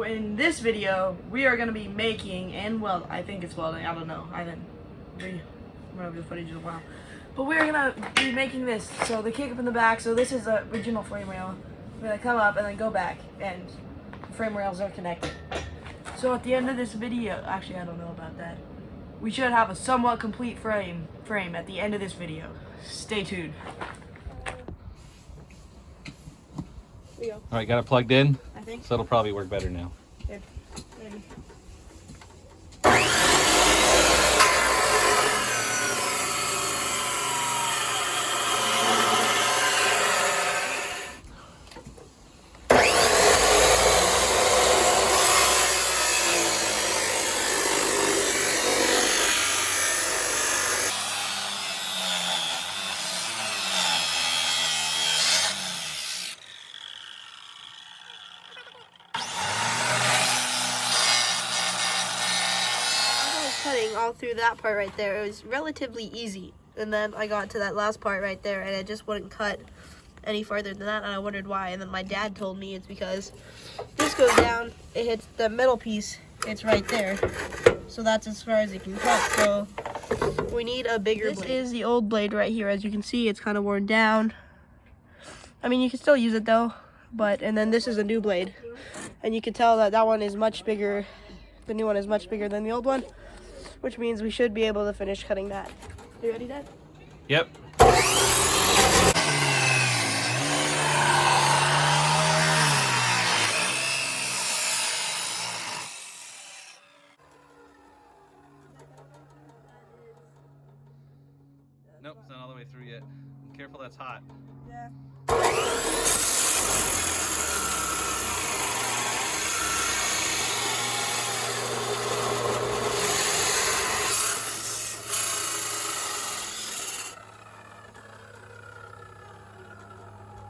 So in this video, we are going to be making, and well, I think it's welding, I don't know, I haven't went over the footage in a while. But we're going to be making this, so the kick up in the back, so this is the original frame rail. We're going to come up and then go back, and the frame rails are connected. So at the end of this video, actually I don't know about that, we should have a somewhat complete frame at the end of this video. Stay tuned. There you go. All right, got it plugged in? I think So it'll probably work better now. Good. Maybe. Cutting all through that part right there, it was relatively easy, and then I got to that last part right there and it just wouldn't cut any farther than that, and I wondered why. And then my dad told me it's because this goes down, it hits the middle piece, it's right there, so that's as far as it can cut. So we need a bigger blade. This is the old blade right here. As you can see, it's kind of worn down. I mean, you can still use it though, but and then this is a new blade, and you can tell that that one is much bigger. The new one is much bigger than the old one, which means we should be able to finish cutting that. You ready, Dad? Yep. Nope, it's not all the way through yet. Careful, that's hot. Yeah.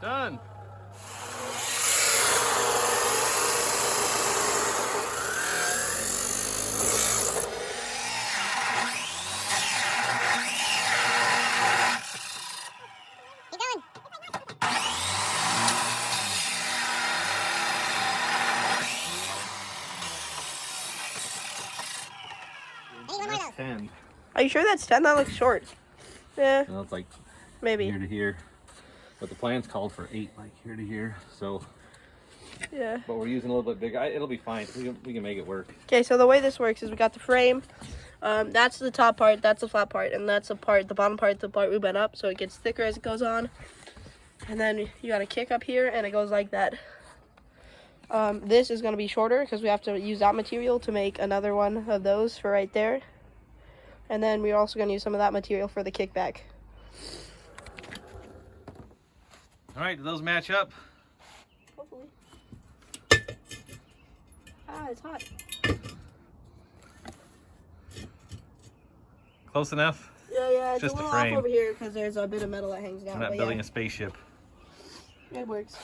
Done. That's 10. Are you sure that's 10? That looks short. Yeah, No, it's like maybe. here to here. But the plans called for 8, like here to here. So, Yeah. but we're using a little bit bigger. It'll be fine. We can make it work. Okay, so the way this works is we got the frame. That's the top part, that's the flat part, and that's the part, the bottom part, the part we bent up, so it gets thicker as it goes on. And then you got a kick up here, and it goes like that. This is going to be shorter because we have to use that material to make another one of those for right there. And then we're also going to use some of that material for the kickback. All right, do those match up? Hopefully. Ah, it's hot. Close enough? Yeah, it's just a the little frame. off over here because there's a bit of metal that hangs down. We're not but building yeah, a spaceship. it works.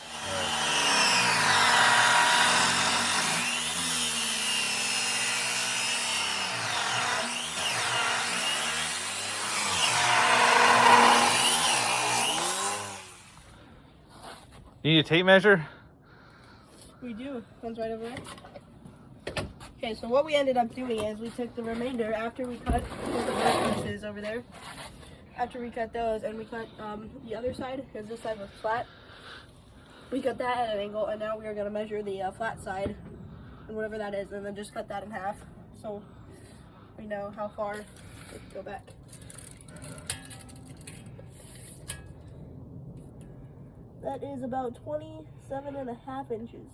You need a tape measure? We do. One's right over there. Okay, so what we ended up doing is we took the remainder after we cut the black pieces over there. After we cut those, and we cut the other side, because this side was flat. We cut that at an angle, and now we are going to measure the flat side, and whatever that is, and then just cut that in half, so we know how far it can go back. That is about 27.5 inches.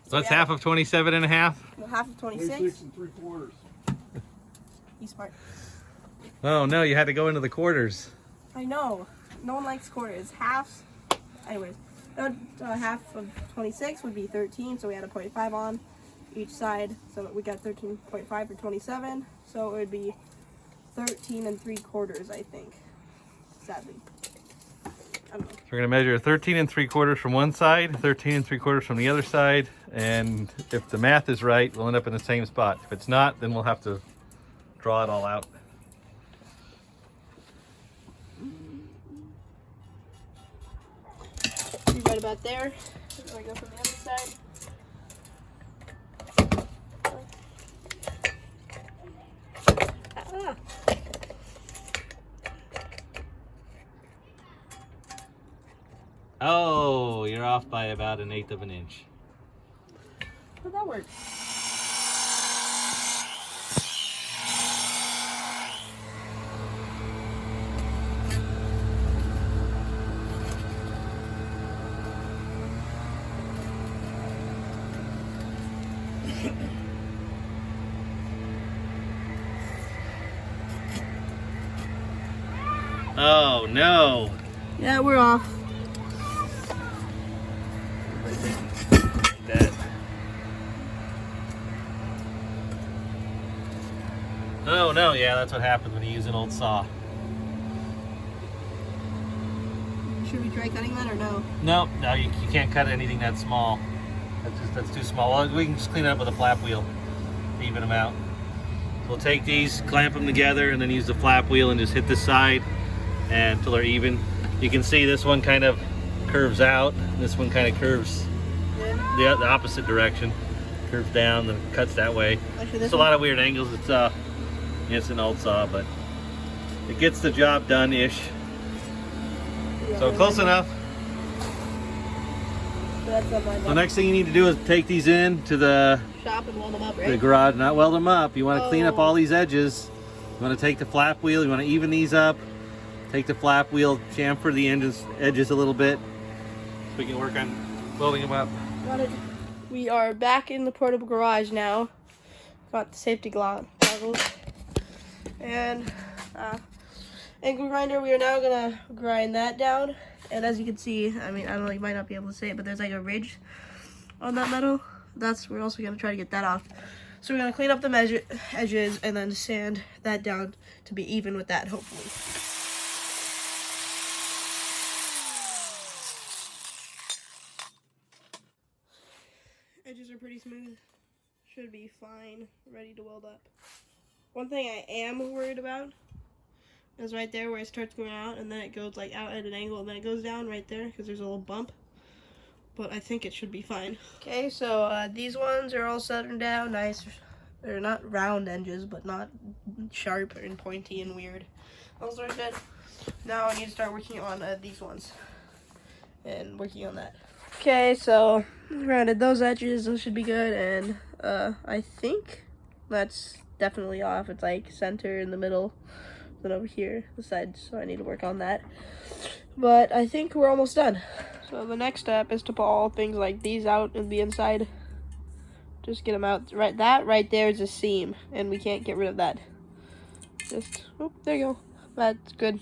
So that's half of 27 and a half? Well, half of 26. 26 3/4. He's smart. Oh no, you had to go into the quarters. I know. No one likes quarters. Halves. Anyways, half of 26 would be 13, so we had a 0.5 on each side. So we got 13.5 for 27. So it would be 13 3/4, I think. Sadly. I don't know. So we're gonna measure 13 3/4 from one side, 13 3/4 from the other side, and if the math is right, we'll end up in the same spot. If it's not, then we'll have to draw it all out. Be right about there. I go from the other side. off by about 1/8 of an inch. How'd that work? Oh no! Yeah, we're off. That. Oh no, yeah, that's what happens when you use an old saw. Should we try cutting that or no? No, you can't cut anything that small. That's too small. Well, we can just clean it up with a flap wheel, even them out. We'll take these, clamp them together, and then use the flap wheel and just hit this side and until they're even. You can see this one kind of curves out. This one kind of curves the opposite direction. Curves down, then cuts that way. It's a lot of weird angles. It's an old saw, but it gets the job done-ish. Yeah, So close enough. So next thing you need to do is take these in to the shop and weld them up, right? the garage, not weld them up. You want to clean up all these edges. You want to take the flap wheel, you want to even these up. Take the flap wheel, chamfer the edges a little bit so we can work on welding them up. Got it. We are back in the portable garage now. Got the safety goggles. And angle grinder, we are now gonna grind that down. And as you can see, I mean, I don't know, you might not be able to see it, but there's like a ridge on that metal. We're also gonna try to get that off. So we're gonna clean up the edges and then sand that down to be even with that, hopefully. Edges are pretty smooth. Should be fine, ready to weld up. One thing I am worried about is right there where it starts going out and then it goes like out at an angle and then it goes down right there because there's a little bump. But I think it should be fine. Okay, so these ones are all centered down nice. They're not round edges, but not sharp and pointy and weird. Those are good. Now I need to start working on these ones and working on that. Okay, so rounded those edges. Those should be good, and I think that's definitely off. It's like center in the middle, then over here the sides. So I need to work on that. But I think we're almost done. So the next step is to pull all things like these out and the inside. Just get them out. Right, that right there is a seam, and we can't get rid of that. Just, oh, there you go. That's good.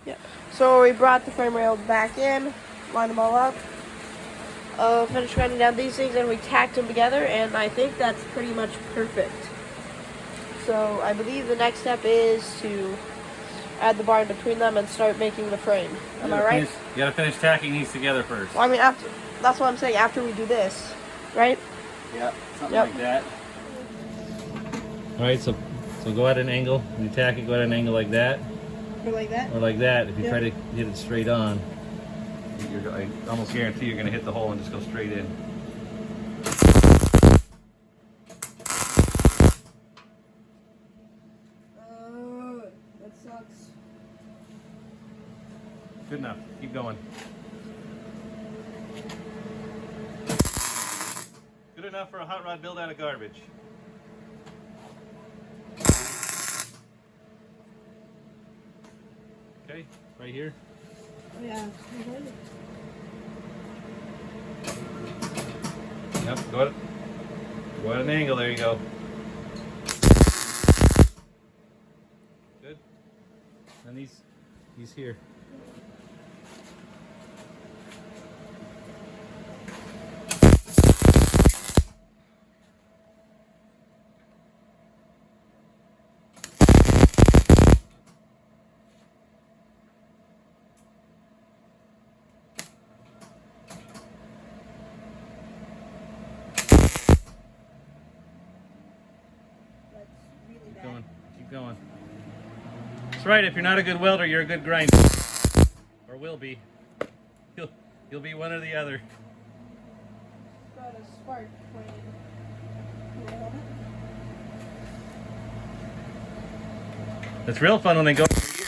Yeah. So we brought the frame rail back in, lined them all up. Finished grinding down these things, and we tacked them together, and I think that's pretty much perfect. So I believe the next step is to add the bar in between them and start making the frame. Am I right? You gotta finish tacking these together first. Well, I mean, after, that's what I'm saying, after we do this, right? Yeah, something like that. All right, so go at an angle. When you tack it, go at an angle like that. Or like that? Or like that. If you try to hit it straight on, I almost guarantee you're gonna hit the hole and just go straight in. That sucks. Good enough. Keep going. Good enough for a hot rod build out of garbage. Okay, right here. Oh, yeah. Yep, go at an angle, there you go. Good. And these here. Keep going. That's right, if you're not a good welder, you're a good grinder. Or will be. You'll be one or the other. Got a spark pointed. It's real fun when they go over your ear.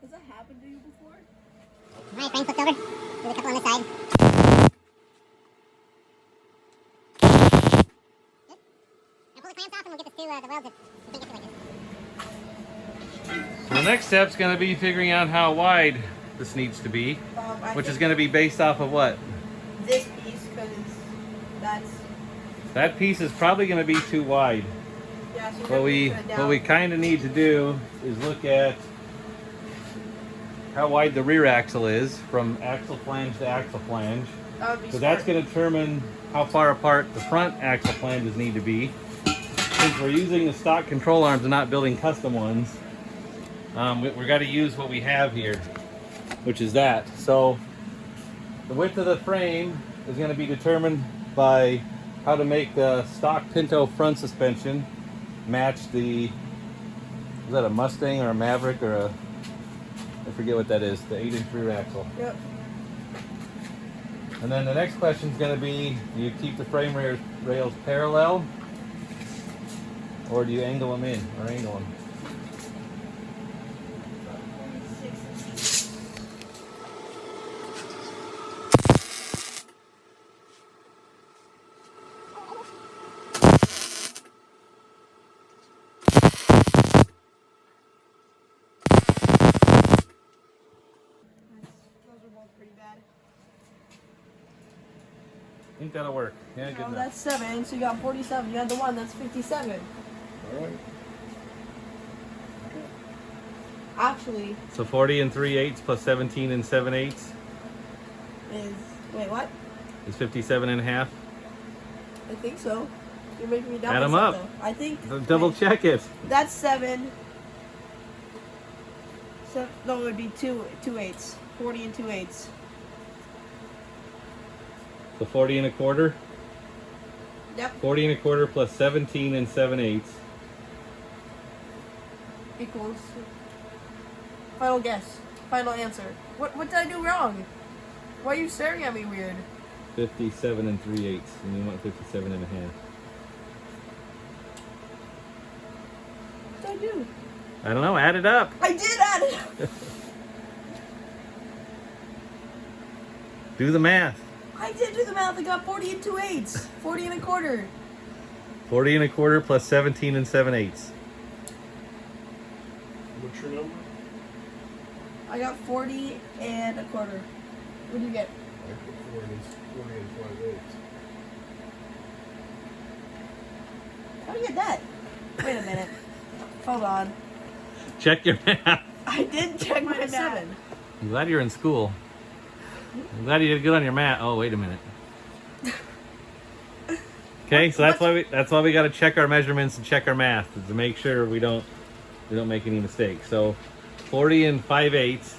Has that happened to you before? the welds to sink it So the next step's going to be figuring out how wide this needs to be, which is going to be based off of what? This piece, because that's That piece is probably going to be too wide. yeah. So What we kind of need to do is look at how wide the rear axle is from axle flange to axle flange. So that's going to determine how far apart the front axle flanges need to be. Since we're using the stock control arms and not building custom ones, we've got to use what we have here, which is that. So the width of the frame is going to be determined by how to make the stock Pinto front suspension match the, is that a Mustang or a Maverick or a, I forget what that is, the 8-inch rear axle. Yep. And then the next question is going to be, do you keep the frame rails parallel, or do you angle them in, or angle them? Those are both pretty bad. I think that'll work. Yeah, good Oh, enough. that's 7, so you got 47. You had the one that's 57. All right. Actually, So 40 and 3/8 plus 17 and 7/8 is wait what? is 57 and a half. I think so. You're making me doubt Add 'em myself, up. though. I think Double wait, check it. That's 7. So no, it would be 2/8. 40 and 2/8. So 40 and a quarter. Yep. 40 and a quarter plus 17 and 7/8. Equals. Final guess. Final answer. What did I do wrong? Why are you staring at me weird? 57 and 3/8, and you want 57 and a half. What did I do? I don't know. Add it up. I did add it. Do the math. I did do the math. I got 40 and 2/8. 40 and a quarter. 40 and a quarter plus 17 and 7/8. What's your number? I got 40 and a quarter. What do you get? I put 40 and 5/8. How do you get that? Wait a minute. Hold on. Check your math. I did check my math. I'm glad you're in school. I'm glad you did good on your math. Oh, wait a minute. Okay, so that's why we got to check our measurements and check our math to make sure we don't make any mistakes. So 40 and 5/8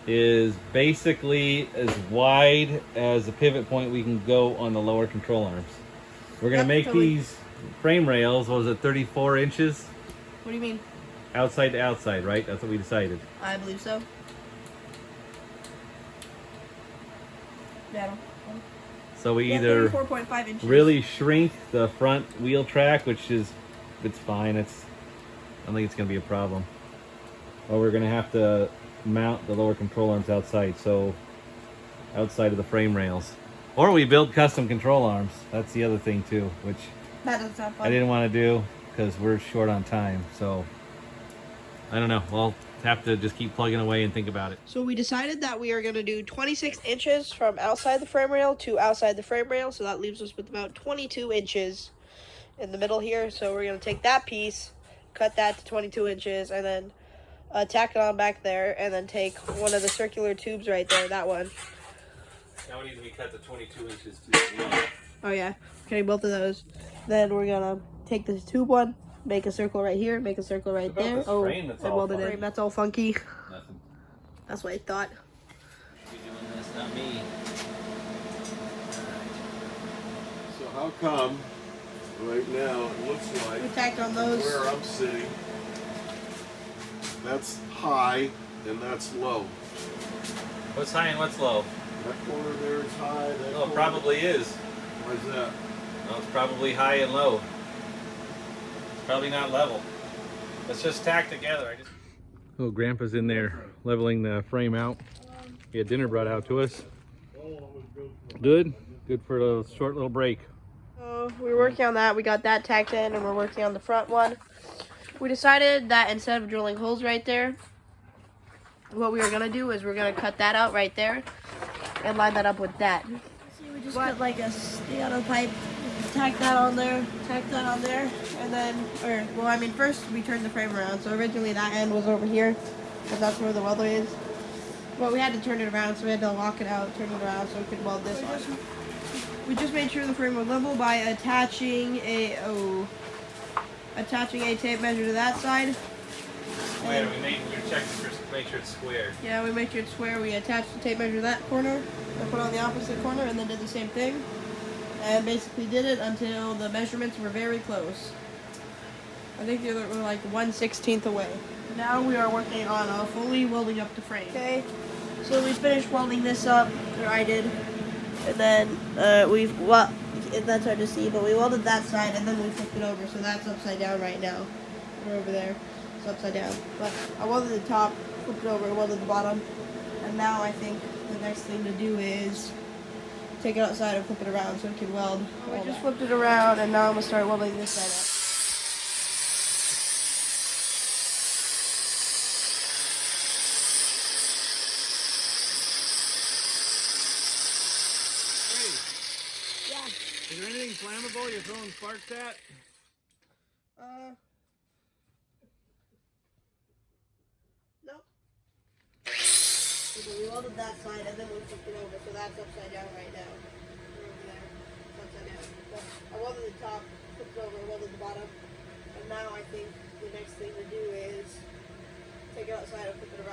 is basically as wide as the pivot point we can go on the lower control arms. We're gonna Yep, make totally. these frame rails, what was it, 34 inches What do you mean? outside to outside, right? That's what we decided. I believe so. Yeah, So we yeah, either 34.5 inches. really shrink the front wheel track, which is, it's fine. I don't think it's gonna be a problem. Or we're gonna have to mount the lower control arms outside, so outside of the frame rails. Or we build custom control arms. That's the other thing too, which That doesn't sound fun. I didn't want to do because we're short on time. So I don't know. We'll have to just keep plugging away and think about it. So we decided that we are going to do 26 inches from outside the frame rail to outside the frame rail. So that leaves us with about 22 inches in the middle here. So we're going to take that piece, cut that to 22 inches, and then tack it on back there, and then take one of the circular tubes right there, that one. Now we need to be cut to 22 inches to Oh yeah, cutting both of those. Then we're going to take this tube one, make a circle right here, make a circle right What about there. this Oh, frame that's I all welded funky? it. That's all funky. Nothing. That's what I thought. You're doing this, not me. So how come right now it looks We like tacked on those. where I'm sitting, that's high and that's low. What's high and what's low? That corner there is high. That Oh, corner, it probably is. Why is that? No, it's probably high and low. It's probably not level. Let's just tack together. Oh, Grandpa's in there leveling the frame out. He had dinner brought out to us. Good. Good for a short little break. So we were working on that. We got that tacked in, and we're working on the front one. We decided that instead of drilling holes right there, what we were gonna do is we're gonna cut that out right there and line that up with that. See, we just cut like a stay-out pipe, tack that on there, and then, first we turned the frame around. So originally that end was over here, because that's where the welder is. But we had to turn it around, so we had to lock it out, turn it around so we could weld this on. We just made sure the frame was level by attaching a tape measure to that side. Square. We checked to make sure it's square. Yeah, we make sure it's square. We attached the tape measure to that corner, and put it on the opposite corner, and then did the same thing. And basically did it until the measurements were very close. I think they were like 1/16 away. Now we are working on fully welding up the frame. Okay, so we finished welding this up, or I did, and then that's hard to see, but we welded that side and then we flipped it over, so that's upside down right now. We're over there, it's upside down. But I welded the top, flipped it over, welded the bottom, and now I think the next thing to do is take it outside and flip it around so it can weld. We just flipped it around, and now I'm gonna start welding this side up. Is there anything flammable you're throwing sparks at? Nope. So we welded that side and then we flipped it over, so that's upside down right now. We're over there. It's upside down. But I welded the top, flipped it over, welded the bottom, and now I think the next thing to do is take it outside and flip it around.